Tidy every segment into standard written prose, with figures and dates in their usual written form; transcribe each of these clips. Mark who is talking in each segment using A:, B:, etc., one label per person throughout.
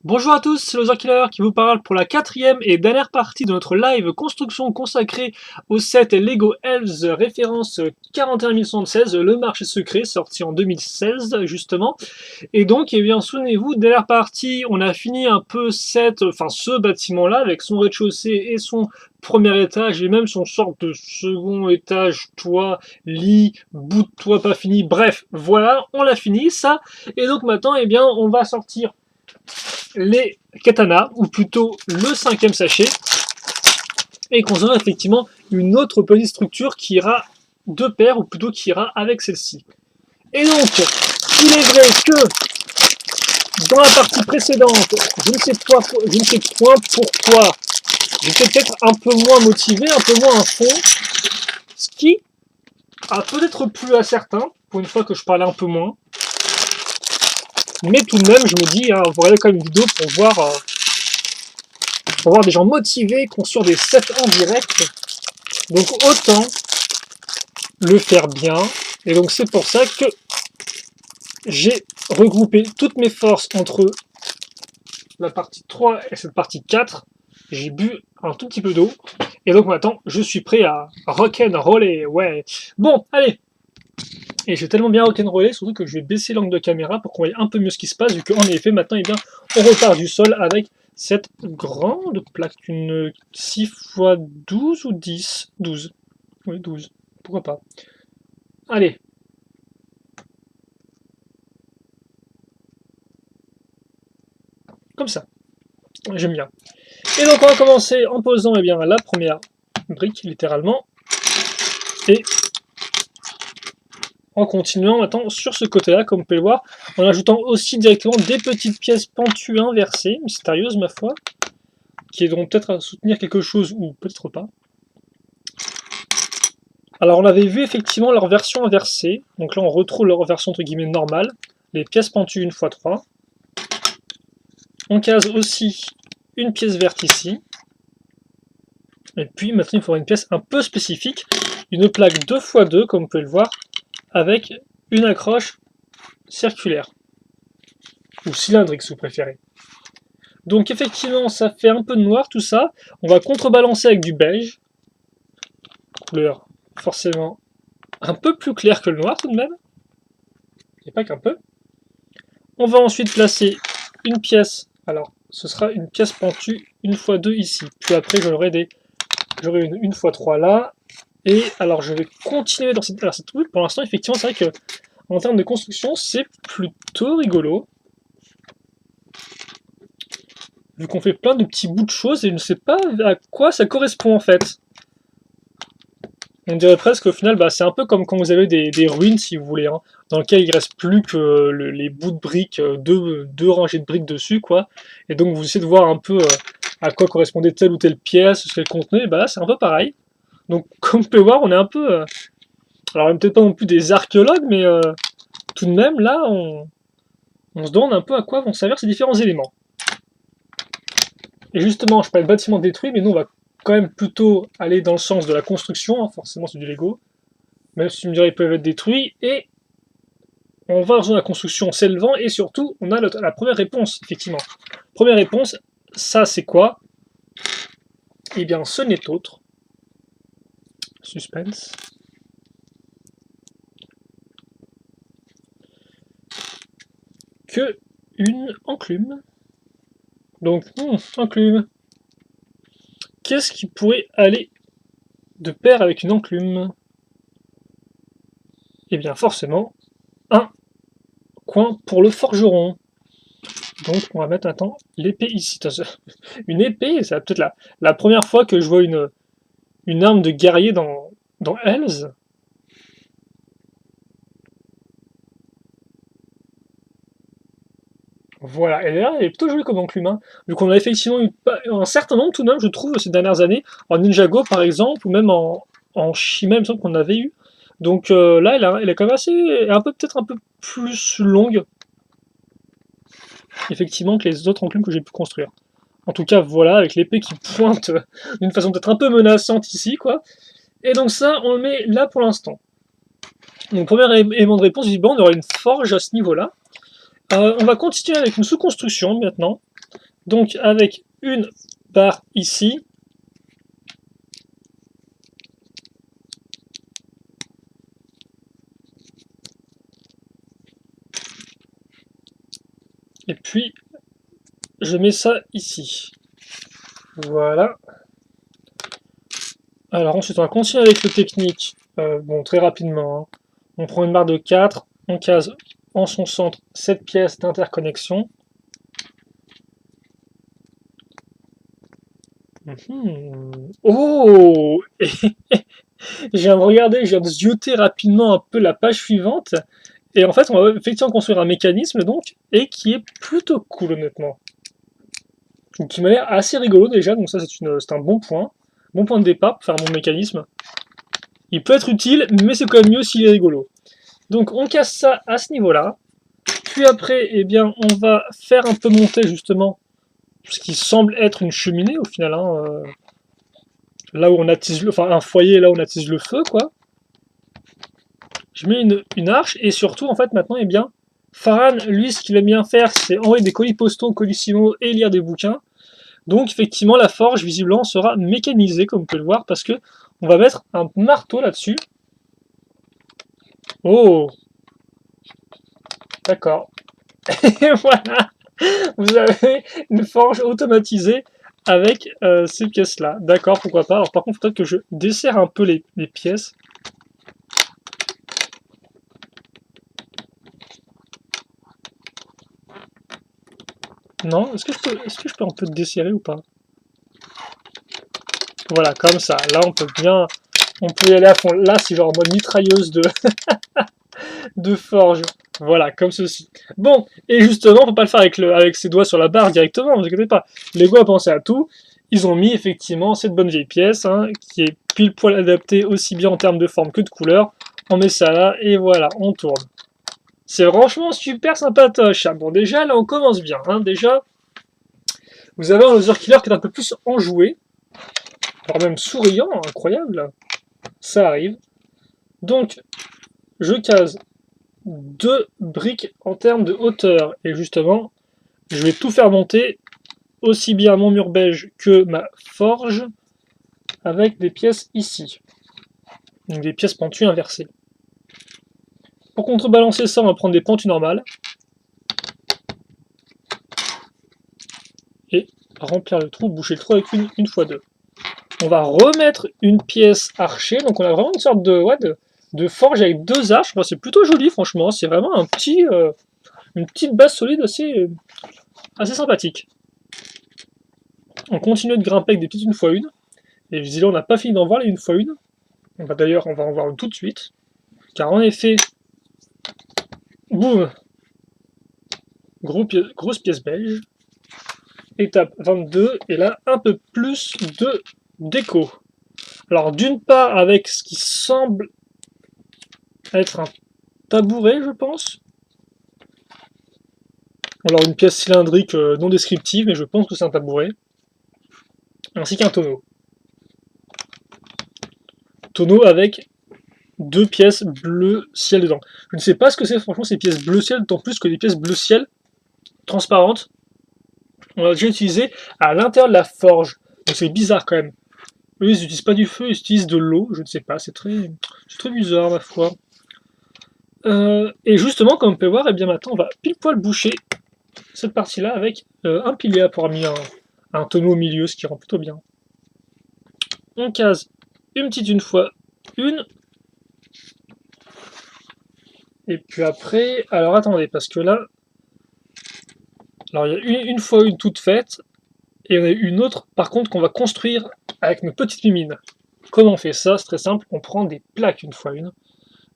A: Bonjour à tous, c'est Loser Killer qui vous parle pour la quatrième et dernière partie de notre live construction consacrée au set Lego Elves référence 41116, le marché secret sorti en 2016 justement. Et donc, eh bien, souvenez-vous, dernière partie, on a fini un peu ce bâtiment-là avec son rez-de-chaussée et son premier étage et même son sorte de second étage, toit, lit, bout de toit pas fini. Bref, voilà, on l'a fini ça. Et donc maintenant, eh bien, on va sortir les katanas, ou plutôt le cinquième sachet, et qu'on aura effectivement une autre petite structure qui ira de pair, ou plutôt qui ira avec celle-ci. Et donc, il est vrai que dans la partie précédente, je ne sais point pourquoi, j'étais peut-être un peu moins motivé, un peu moins à fond, ce qui a peut-être plu à certains, pour une fois que je parlais un peu moins. Mais tout de même, je me dis, hein, vous regardez quand même une vidéo pour voir des gens motivés construire des sets en direct. Donc autant le faire bien. Et donc c'est pour ça que j'ai regroupé toutes mes forces entre la partie 3 et cette partie 4. J'ai bu un tout petit peu d'eau. Et donc maintenant, je suis prêt à rock'n'roller. Ouais. Bon, allez. Et j'ai tellement bien rock'n'roller, surtout que je vais baisser l'angle de caméra pour qu'on voit un peu mieux ce qui se passe, vu qu'en effet, maintenant, eh bien, on repart du sol avec cette grande plaque, une 6 x 12 ou 10 12. Oui, 12. Pourquoi pas. Allez. Comme ça. J'aime bien. Et donc, on va commencer en posant eh bien, la première brique, littéralement. Et en continuant maintenant sur ce côté-là, comme vous pouvez le voir, en ajoutant aussi directement des petites pièces pentues inversées, mystérieuses ma foi, qui aideront peut-être à soutenir quelque chose ou peut-être pas. Alors on avait vu effectivement leur version inversée, donc là on retrouve leur version entre guillemets normale, les pièces pentues 1x3. On case aussi une pièce verte ici. Et puis maintenant il faudra une pièce un peu spécifique, une plaque 2x2 comme vous pouvez le voir, avec une accroche circulaire, ou cylindrique si vous préférez. Donc effectivement ça fait un peu de noir tout ça, on va contrebalancer avec du beige, couleur forcément un peu plus claire que le noir tout de même, et pas qu'un peu. On va ensuite placer une pièce, alors ce sera une pièce pentue 1x2 ici, puis après j'aurai une 1x3 là, et alors je vais continuer dans cette route. Pour l'instant effectivement c'est vrai que en termes de construction c'est plutôt rigolo, vu qu'on fait plein de petits bouts de choses et je ne sais pas à quoi ça correspond en fait. On dirait presque au final, c'est un peu comme quand vous avez des ruines, si vous voulez, hein, dans lesquelles il ne reste plus que les bouts de briques, deux rangées de briques dessus, quoi. Et donc vous essayez de voir un peu à quoi correspondait telle ou telle pièce, ce qu'elle contenait, et là c'est un peu pareil. Donc comme vous pouvez voir, on est un peu... alors on n'est peut-être pas non plus des archéologues, mais tout de même, là, on se demande un peu à quoi vont servir ces différents éléments. Et justement, je parlais de bâtiments détruits, mais nous on va quand même plutôt aller dans le sens de la construction, hein, forcément c'est du Lego. Même si tu me dirais ils peuvent être détruits, et on va rejoindre la construction s'élevant, et surtout, on a la première réponse, effectivement. Première réponse, ça c'est quoi? Eh bien, ce n'est autre, suspense, que une enclume. Donc, enclume. Qu'est-ce qui pourrait aller de pair avec une enclume? Eh bien, forcément, un coin pour le forgeron. Donc, on va mettre maintenant l'épée ici. Une épée, c'est peut-être la première fois que je vois une arme de guerrier dans Hells. Voilà, et là, elle est plutôt jolie comme enclume, hein. Vu qu'on a effectivement eu un certain nombre tout de même, je trouve, ces dernières années, en Ninjago par exemple, ou même en Shima, il me semble qu'on avait eu. Donc là, elle est quand même peut-être un peu plus longue, effectivement, que les autres enclumes que j'ai pu construire. En tout cas, voilà, avec l'épée qui pointe d'une façon peut-être un peu menaçante ici, quoi. Et donc ça, on le met là pour l'instant. Donc premier élément de réponse, bon, on aura une forge à ce niveau-là. On va continuer avec une sous-construction maintenant. Donc avec une barre ici, et puis je mets ça ici. Voilà. Alors ensuite on va continuer avec le technique, bon très rapidement, hein. On prend une barre de 4, on case en son centre cette pièce d'interconnexion. Oh je viens de regarder, je viens de zioter rapidement un peu la page suivante, et en fait on va effectivement construire un mécanisme donc, et qui est plutôt cool honnêtement. Qui m'a l'air assez rigolo déjà, donc ça c'est un bon point de départ pour faire mon mécanisme. Il peut être utile, mais c'est quand même mieux s'il est rigolo. Donc on casse ça à ce niveau-là, puis après, eh bien, on va faire un peu monter justement ce qui semble être une cheminée au final, hein, là où on attise enfin un foyer là où on attise le feu, quoi. Je mets une arche, et surtout, en fait, maintenant, eh bien, Farhan, lui, ce qu'il aime bien faire, c'est envoyer des colis postaux, colissimo et lire des bouquins. Donc, effectivement, la forge, visiblement, sera mécanisée, comme vous pouvez le voir, parce que on va mettre un marteau là-dessus. Oh, d'accord. Et voilà, vous avez une forge automatisée avec ces pièces-là. D'accord, pourquoi pas. Alors, par contre, peut-être que je desserre un peu les pièces. Non, est-ce que je peux un peu desserrer ou pas? Voilà, comme ça. Là, on peut y aller à fond. Là, c'est genre en mode mitrailleuse de forge. Voilà, comme ceci. Bon, et justement, on peut pas le faire avec ses doigts sur la barre directement, ne vous inquiétez pas. Lego a pensé à tout. Ils ont mis effectivement cette bonne vieille pièce, hein, qui est pile poil adaptée aussi bien en termes de forme que de couleur. On met ça là, et voilà, on tourne. C'est franchement super sympatoche. Bon, déjà, là, on commence bien. Hein. Déjà, vous avez un laser killer qui est un peu plus enjoué, voire même souriant, incroyable. Ça arrive. Donc, je case 2 briques en termes de hauteur. Et justement, je vais tout faire monter, aussi bien mon mur beige que ma forge, avec des pièces ici. Donc des pièces pentues inversées. Pour contrebalancer ça, on va prendre des pentues normales. Et remplir le trou, boucher le trou avec une x2. On va remettre une pièce archée. Donc on a vraiment une sorte de forge avec 2 arches. Enfin, c'est plutôt joli, franchement. C'est vraiment une petite base solide assez sympathique. On continue de grimper avec des petites 1x1. Et je dis là, on n'a pas fini d'en voir les 1x1. D'ailleurs, on va en voir une tout de suite. Car en effet, boum, grosse pièce belge. Étape 22, et là, un peu plus de déco. Alors, d'une part, avec ce qui semble être un tabouret, je pense. Alors, une pièce cylindrique non descriptive, mais je pense que c'est un tabouret. Ainsi qu'un tonneau. Tonneau avec 2 pièces bleu ciel dedans. Je ne sais pas ce que c'est, franchement, ces pièces bleu ciel, d'autant plus que des pièces bleu ciel transparentes, on l'a déjà utilisé à l'intérieur de la forge. Donc c'est bizarre quand même. Eux, ils n'utilisent pas du feu, ils utilisent de l'eau, je ne sais pas, c'est très bizarre, ma foi. Et justement, comme on peut voir, et bien maintenant, on va pile poil boucher cette partie-là avec un pilier pour avoir mis un tonneau au milieu, ce qui rend plutôt bien. On case une petite une fois une. Et puis après, alors attendez, parce que là, alors il y a une fois une toute faite, et on a une autre, par contre, qu'on va construire avec nos petites mimines. Comment on fait ça? C'est très simple, on prend des plaques une fois une.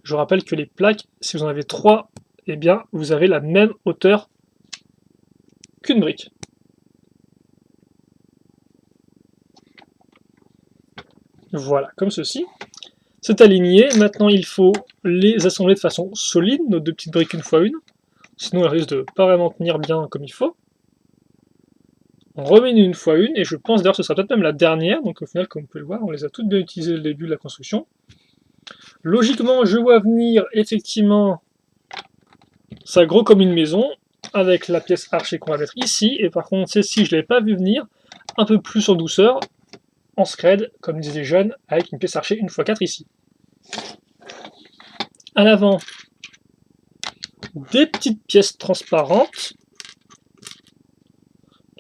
A: Je rappelle que les plaques, si vous en avez 3, eh bien, vous avez la même hauteur qu'une brique. Voilà, comme ceci. C'est aligné. Maintenant, il faut les assembler de façon solide, nos 2 petites briques une fois une. Sinon, elles risquent de pas vraiment tenir bien comme il faut. On remet une fois une, et je pense d'ailleurs que ce sera peut-être même la dernière. Donc au final, comme vous pouvez le voir, on les a toutes bien utilisées dès le début de la construction. Logiquement, je vois venir effectivement ça gros comme une maison. avec la pièce archer qu'on va mettre ici. Et par contre, celle-ci, je ne l'avais pas vu venir. Un peu plus en douceur, en scred, comme disaient les jeunes, avec une pièce archer 1x4 ici. À l'avant, des petites pièces transparentes.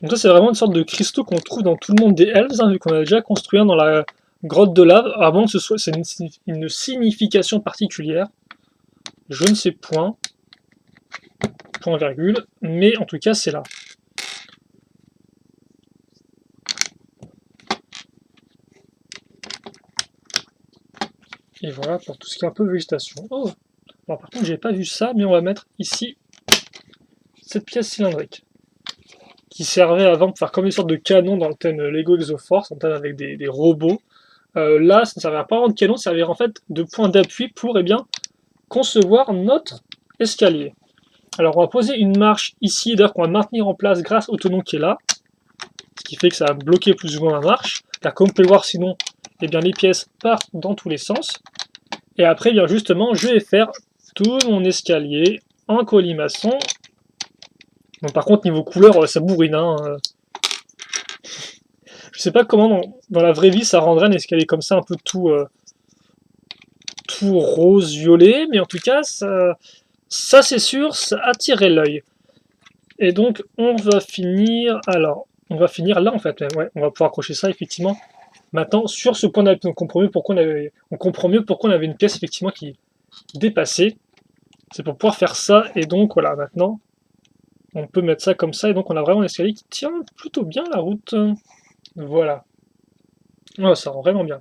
A: Donc ça, c'est vraiment une sorte de cristaux qu'on trouve dans tout le monde des elves, hein, vu qu'on a déjà construit un dans la grotte de lave, avant que ce soit une signification particulière. Je ne sais point, point virgule, mais en tout cas, c'est là. Et voilà pour tout ce qui est un peu végétation. Oh, alors par contre, j'ai pas vu ça, mais on va mettre ici cette pièce cylindrique qui servait avant pour faire comme une sorte de canon dans le thème Lego Exoforce, en thème avec des robots. Là, ça ne servira pas vraiment de canon, ça servira en fait de point d'appui pour bien concevoir notre escalier. Alors on va poser une marche ici, d'ailleurs qu'on va maintenir en place grâce au tonneau qui est là, ce qui fait que ça va bloquer plus ou moins la marche. Là, comme vous pouvez le voir, sinon, eh bien, les pièces partent dans tous les sens. Et après, bien justement, je vais faire tout mon escalier en colimaçon. Bon, par contre, niveau couleur, ça bourrine. Hein. Je sais pas comment dans la vraie vie ça rendrait un escalier comme ça, un peu tout rose-violet, mais en tout cas, ça c'est sûr, ça attirait l'œil. Et donc, on va finir. Alors, on va finir là en fait. Ouais, on va pouvoir accrocher ça effectivement. Maintenant, sur ce point d'appui, on comprend mieux pourquoi on avait une pièce effectivement qui dépassait. C'est pour pouvoir faire ça. Et donc, voilà, maintenant, on peut mettre ça comme ça. Et donc, on a vraiment un escalier qui tient plutôt bien la route. Voilà. Oh, ça rend vraiment bien.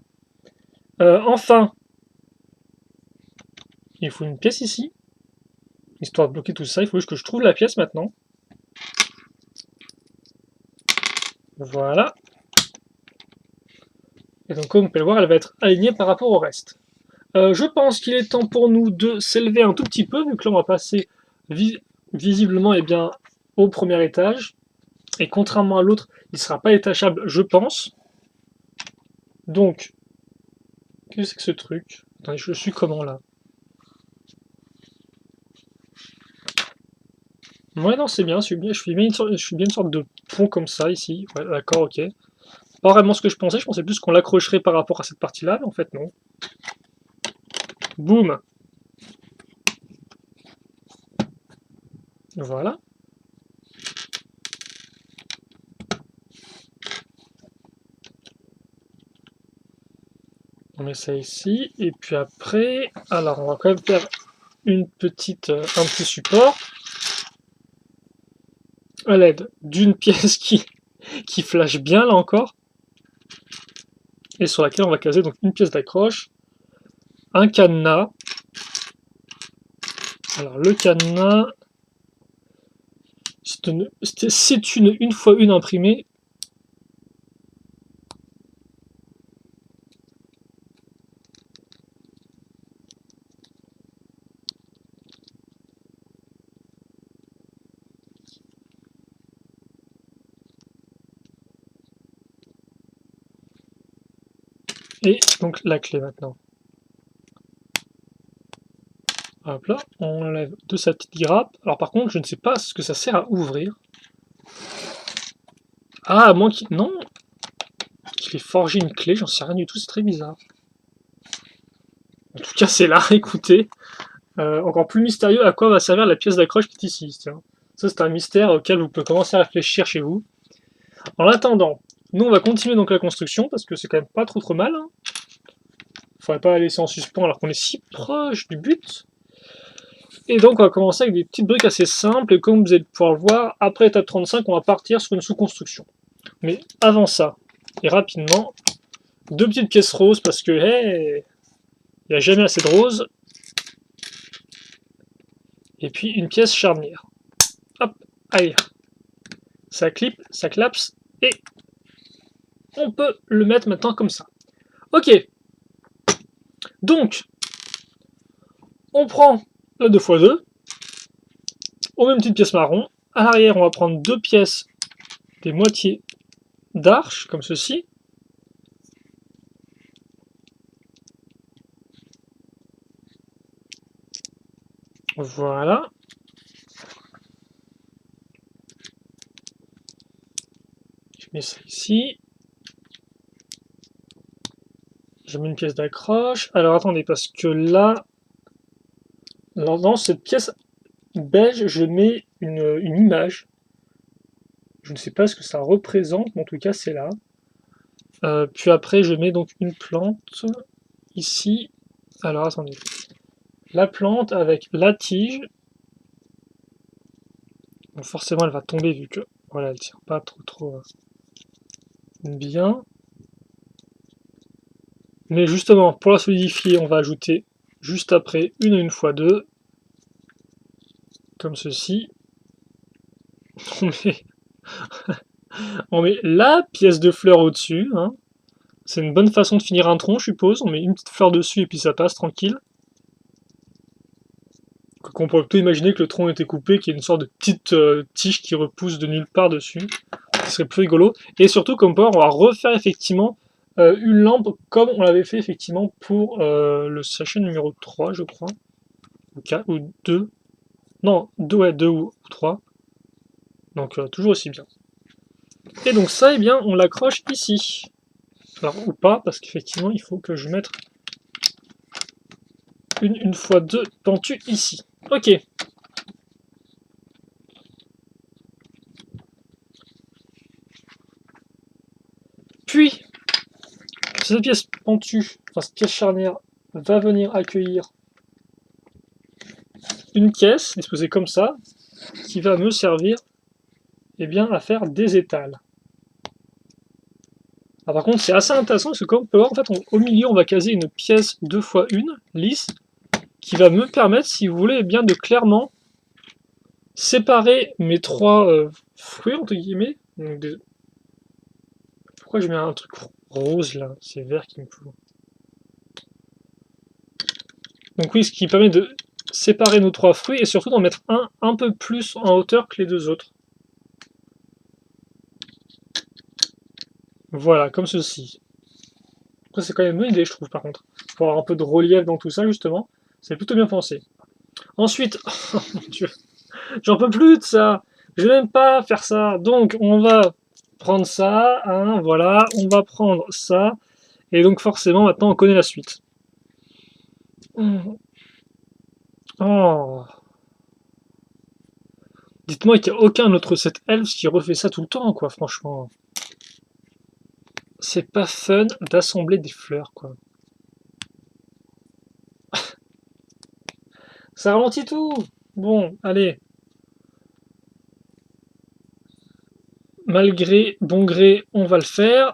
A: Enfin, il faut une pièce ici. Histoire de bloquer tout ça, il faut juste que je trouve la pièce maintenant. Voilà. Et donc, comme vous pouvez le voir, elle va être alignée par rapport au reste. Je pense qu'il est temps pour nous de s'élever un tout petit peu, vu que là, on va passer visiblement bien, au premier étage. Et contrairement à l'autre, il ne sera pas détachable, je pense. Donc, qu'est-ce que c'est que ce truc? Attendez, je suis comment là? Ouais, non, c'est bien, je suis bien une sorte de pont comme ça ici. Ouais, d'accord, ok. Pas vraiment ce que je pensais plus qu'on l'accrocherait par rapport à cette partie-là, mais en fait, non. Boum! Voilà. On met ça ici, et puis après, alors on va quand même faire un petit support à l'aide d'une pièce qui flash bien là encore, et sur laquelle on va caser donc une pièce d'accroche, un cadenas. Alors le cadenas, c'est une 1x1 imprimée. Et donc la clé maintenant. Hop là, on enlève de sa petite grappe. Alors par contre, je ne sais pas ce que ça sert à ouvrir. Ah, à moins qu'il... Non, qu'il ait forgé une clé, j'en sais rien du tout, c'est très bizarre. En tout cas, c'est là, écoutez. Encore plus mystérieux, à quoi va servir la pièce d'accroche qui est ici. Tiens. Ça, c'est un mystère auquel vous pouvez commencer à réfléchir chez vous. En attendant, nous, on va continuer donc la construction, parce que c'est quand même pas trop mal. Hein. Faudrait pas la laisser en suspens alors qu'on est si proche du but. Et donc, on va commencer avec des petites briques assez simples, et comme vous allez pouvoir le voir, après l'étape 35, on va partir sur une sous-construction. Mais avant ça, et rapidement, deux petites pièces roses, parce que, hey, il n'y a jamais assez de roses. Et puis une pièce charnière. Hop, allez. Ça clip, ça clapse, et on peut le mettre maintenant comme ça. Ok. Donc, on prend la 2x2, on met une petite pièce marron. À l'arrière, on va prendre deux pièces des moitiés d'arche, comme ceci. Voilà. mets ça ici. Je mets une pièce d'accroche. Alors attendez, parce que là, dans cette pièce beige, je mets une image. Je ne sais pas ce que ça représente, mais en tout cas, c'est là. Puis après, je mets donc une plante ici. Alors attendez. La plante avec la tige. Donc forcément, elle va tomber vu que voilà, elle tient pas trop bien. Mais justement, pour la solidifier, on va ajouter juste après une fois deux, comme ceci. On met, on met la pièce de fleur au-dessus. Hein. C'est une bonne façon de finir un tronc, je suppose. On met une petite fleur dessus et puis ça passe tranquille. On pourrait plutôt imaginer que le tronc était coupé, qu'il y ait une sorte de petite tige qui repousse de nulle part dessus. Ce serait plus rigolo. Et surtout, comme power, on va refaire effectivement une lampe comme on l'avait fait effectivement pour le sachet numéro 3, je crois. Ou 4, ou 2. Non, 2, ouais, 2 ou 3. Donc toujours aussi bien. Et donc ça, eh bien, on l'accroche ici. Alors, ou pas, parce qu'effectivement, il faut que je mette une fois deux pentues ici. Ok. Puis, cette pièce pentue, enfin cette pièce charnière, va venir accueillir une caisse, disposée comme ça, qui va me servir eh bien, à faire des étals. Alors, par contre, c'est assez intéressant parce que comme on peut voir, en fait, au milieu, on va caser une pièce 2x1, lisse, qui va me permettre, si vous voulez, eh bien, de clairement séparer mes trois fruits, entre guillemets. Donc, pourquoi je mets un truc rose là? C'est vert qu'il me faut. Donc oui, ce qui permet de séparer nos trois fruits et surtout d'en mettre un peu plus en hauteur que les deux autres. Voilà, comme ceci. Après, c'est quand même une bonne idée, je trouve, par contre. Pour avoir un peu de relief dans tout ça, justement. C'est plutôt bien pensé. Ensuite, oh mon Dieu, j'en peux plus de ça. Je n'aime pas faire ça. Donc, on va prendre ça, hein, voilà. On va prendre ça. Et donc, forcément, maintenant, on connaît la suite. Oh. Dites-moi qu'il n'y a aucun autre set elf qui refait ça tout le temps, quoi, franchement. C'est pas fun d'assembler des fleurs, quoi. Ça ralentit tout. Bon, allez. Malgré bon gré, on va le faire.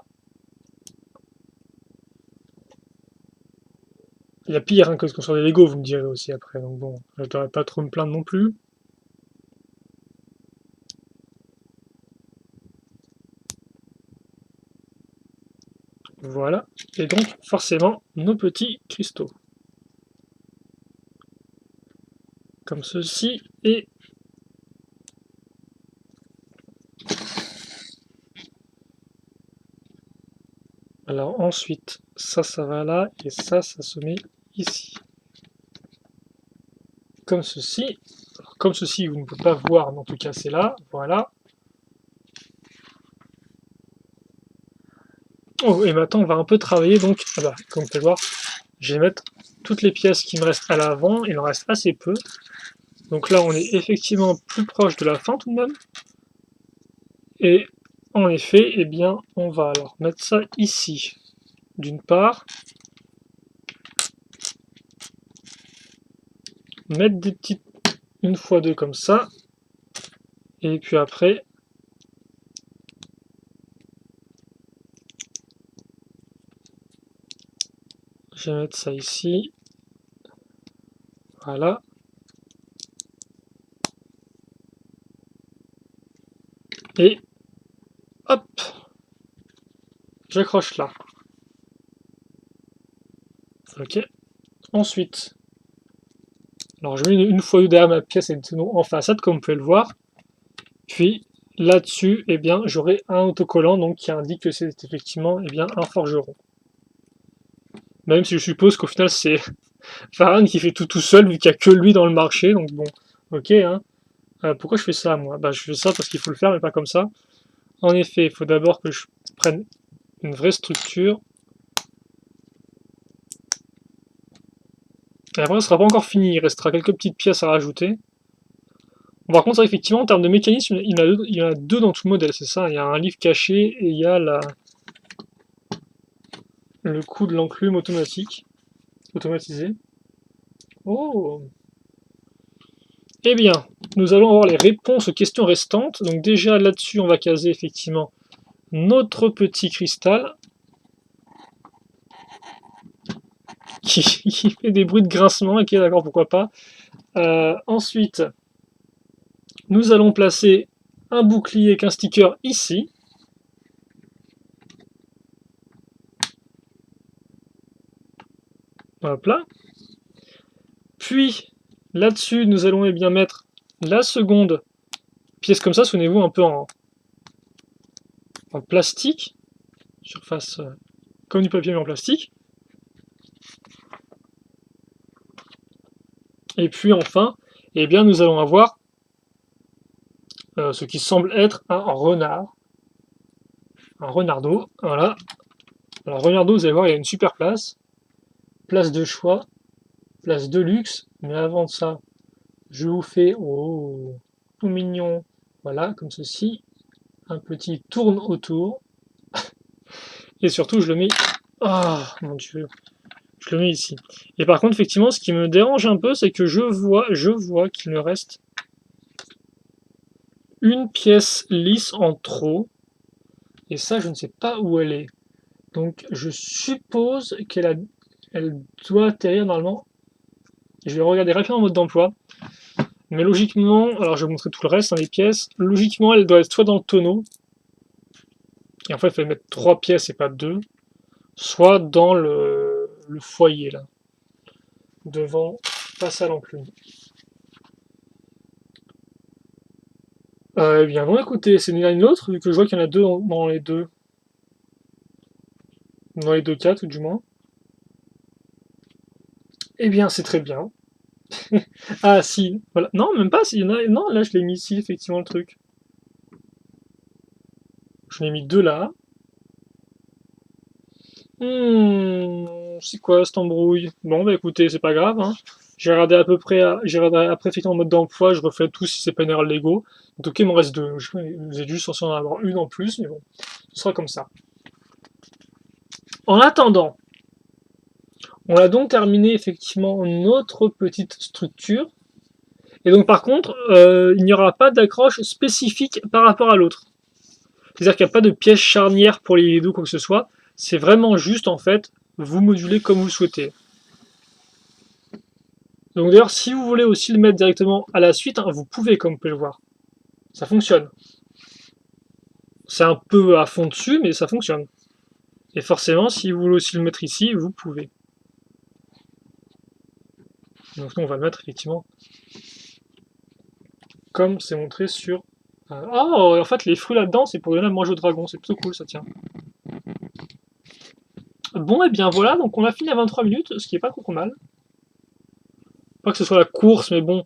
A: Il y a pire hein, que ce qu'on sur les Lego, vous me direz aussi après. Donc bon, je ne devrais pas trop me plaindre non plus. Voilà. Et donc, forcément, nos petits cristaux. Comme ceci. Et alors ensuite, ça va là. Et ça se met ici. Comme ceci. Alors, comme ceci, vous ne pouvez pas voir, mais en tout cas, c'est là. Voilà. Oh, et maintenant, on va un peu travailler. Donc, ah bah, comme vous pouvez le voir, je vais mettre toutes les pièces qui me restent à l'avant. Il en reste assez peu. Donc là, on est effectivement plus proche de la fin tout de même. Et en effet, eh bien, on va alors mettre ça ici, d'une part. Mettre des petites une fois deux comme ça. Et puis après, je vais mettre ça ici. Voilà. Et hop, j'accroche là. Ok. Ensuite, alors je mets une fois derrière ma pièce et en façade, comme vous pouvez le voir. Puis là-dessus, eh bien, j'aurai un autocollant donc qui indique que c'est effectivement eh bien, un forgeron. Même si je suppose qu'au final c'est Farhan qui fait tout seul vu qu'il n'y a que lui dans le marché. Donc bon, ok. Hein. Pourquoi je fais ça moi? Bah je fais ça parce qu'il faut le faire mais pas comme ça. En effet, il faut d'abord que je prenne une vraie structure. Et après, ce sera pas encore fini, il restera quelques petites pièces à rajouter. Bon, par contre, effectivement, en termes de mécanisme, il y en a deux dans tout le modèle, c'est ça. Il y a un livre caché et il y a le coup de l'enclume automatisé. Oh! Eh bien, nous allons avoir les réponses aux questions restantes. Donc déjà là-dessus, on va caser effectivement notre petit cristal qui fait des bruits de grincement. Ok, d'accord, pourquoi pas. Ensuite, nous allons placer un bouclier avec un sticker ici. Hop là. Puis, là-dessus, nous allons eh bien mettre la seconde pièce comme ça, souvenez-vous, un peu en plastique. Surface comme du papier mais en plastique. Et puis enfin, eh bien, nous allons avoir ce qui semble être un renard. Un renardeau, voilà. Alors renardeau, vous allez voir, il y a une super place. Place de choix, place de luxe. Mais avant de ça, je vous fais, oh, tout mignon, voilà, comme ceci. Un petit tourne autour. Et surtout, je le mets... Ah, mon Dieu. Je le mets ici. Et par contre, effectivement, ce qui me dérange un peu, c'est que je vois qu'il me reste une pièce lisse en trop. Et ça, je ne sais pas où elle est. Donc, je suppose elle doit atterrir normalement. Je vais regarder rapidement en mode d'emploi. Mais logiquement, alors je vais vous montrer tout le reste, hein, les pièces. Logiquement, elle doit être soit dans le tonneau. Et en fait, il fallait mettre 3 pièces et pas 2. Soit dans le foyer, là. Devant, face à l'enclume. Eh bien, bon, écoutez, c'est ni l'un ni l'autre, vu que je vois qu'il y en a deux dans les deux. Dans les deux cas, tout du moins. Eh bien, c'est très bien. Ah, si, voilà. Non, même pas, s'il y en a. Non, là, je l'ai mis ici, effectivement, le truc. Je l'ai mis deux là. C'est quoi cette embrouille? Bon, bah écoutez, c'est pas grave, hein. J'ai regardé à peu près, j'ai regardé après, effectivement, en mode d'emploi, je refais tout si c'est pas une erreur Lego. Donc, ok, il m'en reste deux. Vous êtes juste censé en avoir une en plus, mais bon, ce sera comme ça. En attendant, on a donc terminé effectivement notre petite structure. Et donc par contre, il n'y aura pas d'accroche spécifique par rapport à l'autre. C'est-à-dire qu'il n'y a pas de piège charnière pour les deux, quoi que ce soit. C'est vraiment juste en fait, vous modulez comme vous le souhaitez. Donc d'ailleurs, si vous voulez aussi le mettre directement à la suite, hein, vous pouvez, comme vous pouvez le voir. Ça fonctionne. C'est un peu à fond dessus, mais ça fonctionne. Et forcément, si vous voulez aussi le mettre ici, vous pouvez. Donc nous, on va le mettre effectivement comme c'est montré sur... Oh, en fait, les fruits là-dedans, c'est pour donner à manger au dragon. C'est plutôt cool, ça tient. Bon, et bien voilà, donc on a fini à 23 minutes, ce qui est pas trop mal. Pas que ce soit la course, mais bon,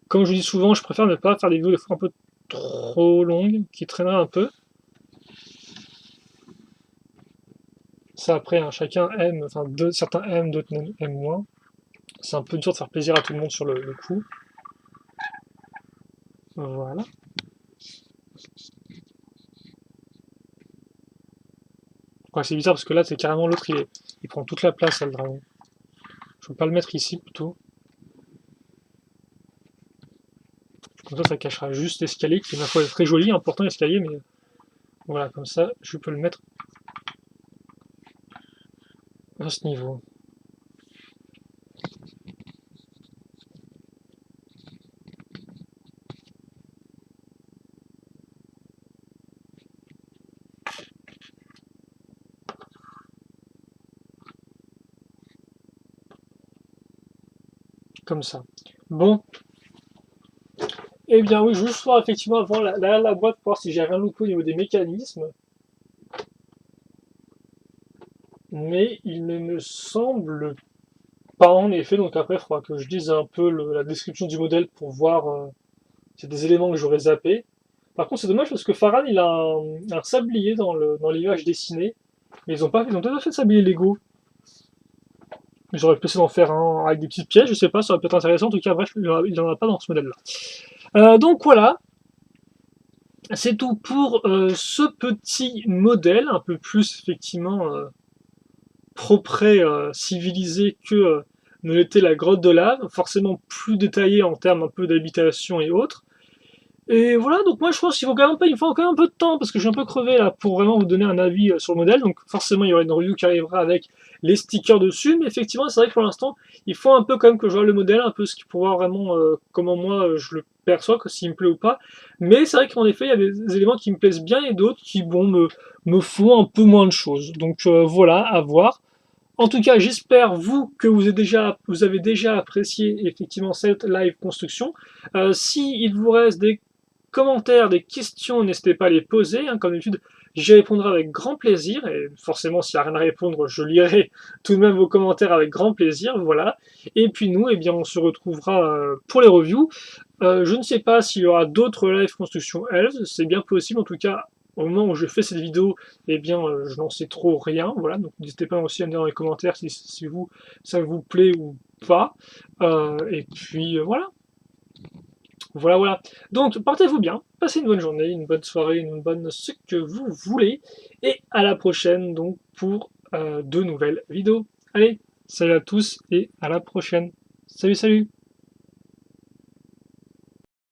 A: comme je vous dis souvent, je préfère ne pas faire des vidéos des fois un peu trop longues, qui traîneraient un peu. Ça après, hein, chacun aime, enfin certains aiment, d'autres aiment moins. C'est un peu dur de faire plaisir à tout le monde sur le coup. Voilà. Ouais, c'est bizarre parce que là, c'est carrément l'autre, il prend toute la place, là, le dragon. Je peux pas le mettre ici plutôt. Comme ça cachera juste l'escalier qui est ma foi très joli, important l'escalier, mais voilà, comme ça, je peux le mettre à ce niveau. Comme ça. Bon. Eh bien oui, je veux juste voir effectivement avant la boîte pour voir si j'ai rien loupé au niveau des mécanismes. Mais il ne me semble pas en effet, donc après il faudra que je lise un peu la description du modèle pour voir s'il y a des éléments que j'aurais zappés. Par contre, c'est dommage parce que Farhan, il a un sablier dans l'image dessinée. Mais ils ont peut-être pas fait de sablier Lego. J'aurais pu essayer d'en faire un avec des petites pièces, je sais pas, ça aurait pu être intéressant. En tout cas, bref, il n'en a pas dans ce modèle-là. Donc voilà, c'est tout pour ce petit modèle, un peu plus effectivement propre, civilisé que ne l'était la grotte de lave, forcément plus détaillé en termes un peu d'habitation et autres. Et voilà, donc moi je pense qu'il faut quand même pas, il faut quand même un peu de temps parce que je suis un peu crevé là pour vraiment vous donner un avis sur le modèle. Donc forcément il y aura une review qui arrivera avec les stickers dessus, mais effectivement c'est vrai que pour l'instant il faut un peu quand même que je vois le modèle, un peu ce qui pourra vraiment comment moi je le perçois, que s'il me plaît ou pas. Mais c'est vrai qu'en effet il y a des éléments qui me plaisent bien et d'autres qui bon me font un peu moins de choses. Donc voilà, à voir. En tout cas, j'espère, vous, que vous avez déjà apprécié effectivement cette live construction. Si il vous reste des commentaires, des questions, n'hésitez pas à les poser. Hein, comme d'habitude, j'y répondrai avec grand plaisir. Et forcément, s'il n'y a rien à répondre, je lirai tout de même vos commentaires avec grand plaisir. Voilà. Et puis nous, eh bien, on se retrouvera pour les reviews. Je ne sais pas s'il y aura d'autres live construction Elves. C'est bien possible. En tout cas, au moment où je fais cette vidéo, eh bien, je n'en sais trop rien. Voilà. Donc, n'hésitez pas aussi à me dire dans les commentaires si vous, ça vous plaît ou pas. Et puis, voilà. Voilà, voilà. Donc, portez-vous bien, passez une bonne journée, une bonne soirée, une bonne ce que vous voulez. Et à la prochaine, donc, pour de nouvelles vidéos. Allez, salut à tous et à la prochaine. Salut, salut!